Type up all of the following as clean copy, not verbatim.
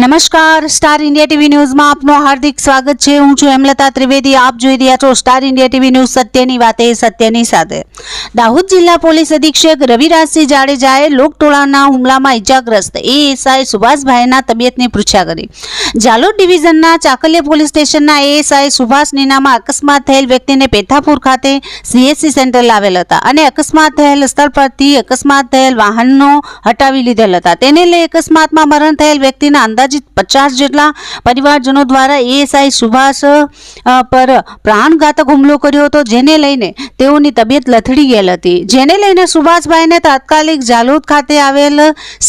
નમસ્કાર, star India TV ન્યૂઝમાં આપનું હાર્દિક સ્વાગત છે। હું છું હેમલતા ત્રિવેદી। આપ જોઈ રહ્યા છો સ્ટાર ઇન્ડિયા ટીવી ન્યૂઝ, સત્યની વાતે સત્યની સાથે। દાહોદ જિલ્લા પોલીસ અધિક્ષક રવિરાજસિંહ જાડેજાએ લોકટોળાના હુમલામાં ઇજાગ્રસ્ત એએસઆઈ સુભાષભાઈના તબિયતની પૃચ્છા કરી। જાલોદ ડિવિઝનના ચાકલિયા પોલીસ સ્ટેશનના એએસઆઈ સુભાષ નીનામાં અકસ્માત થયેલ વ્યક્તિને પેથાપુર ખાતે સીએચસી સેન્ટર લાવેલ હતા અને અકસ્માત થયેલ સ્થળ પરથી અકસ્માત થયેલ વાહનનો હટાવી લીધેલ હતા। તેને લઈ અકસ્માતમાં મરણ થયેલ વ્યક્તિના અંદાજિત 50 જેટલા પરિવારજનો દ્વારા એએસઆઈ સુભાષ પર પ્રાણઘાતક હુમલો કર્યો હતો, જેને લઈને તેઓની તબિયત લથડી ગયેલ હતી, જેને લઈને સુભાષભાઈને તાત્કાલિક જાલોદ ખાતે આવેલ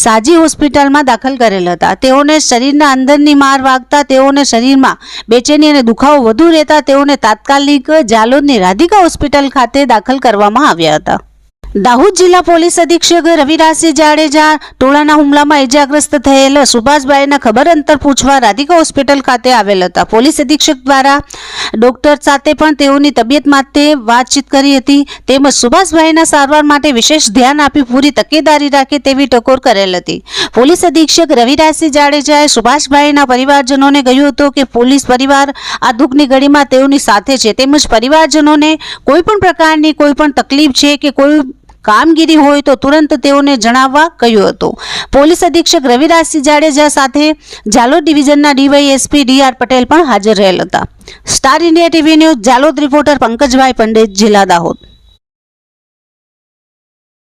સાજી હોસ્પિટલમાં દાખલ કરેલ હતા। તેઓને શરીરના અંદરની માર વાગતા તેઓને શરીરમાં બેચેની અને દુખાવો વધુ રહેતા તેઓને તાત્કાલિક જાલોદની રાધિકા હોસ્પિટલ ખાતે દાખલ કરવામાં આવ્યા હતા। દાહોદ જિલ્લા પોલીસ અધિક્ષક રવિરાજસિંહ જાડેજા ટોળાના હુમલામાં ઇજાગ્રસ્ત થયેલ સુભાષભાઈના ખબર અંતર પૂછવા રાધિકા હોસ્પિટલ ખાતે આવેલ હતા। પોલીસ અધિક્ષક દ્વારા ડોક્ટર સાથે પણ તેઓની તબિયત માટે વાતચીત કરી હતી, તેમજ સુભાષભાઈના સારવાર માટે વિશેષ ધ્યાન આપી પૂરી તકેદારી રાખે તેવી ટકોર કરેલ હતી। પોલીસ અધિક્ષક રવિરાજસિંહ જાડેજાએ સુભાષભાઈના પરિવારજનોને કહ્યું હતું કે પોલીસ પરિવાર આ દુઃખની ઘડીમાં તેઓની સાથે છે, તેમજ પરિવારજનોને કોઈ પણ પ્રકારની કોઈ પણ તકલીફ છે કે કોઈ કામગીરી હોય તો તુરંત તેઓને જણાવવા કહ્યું હતું। પોલીસ અધિક્ષક રવિરાજસિંહ જાડેજા સાથે જાલોદ ડિવિઝનના ડીવાયએસપી ડીઆર પટેલ પણ હાજર રહેલ હતા। Star India TV news Jhalod reporter Pankajbhai Pandit, જિલ્લા દાહોદ।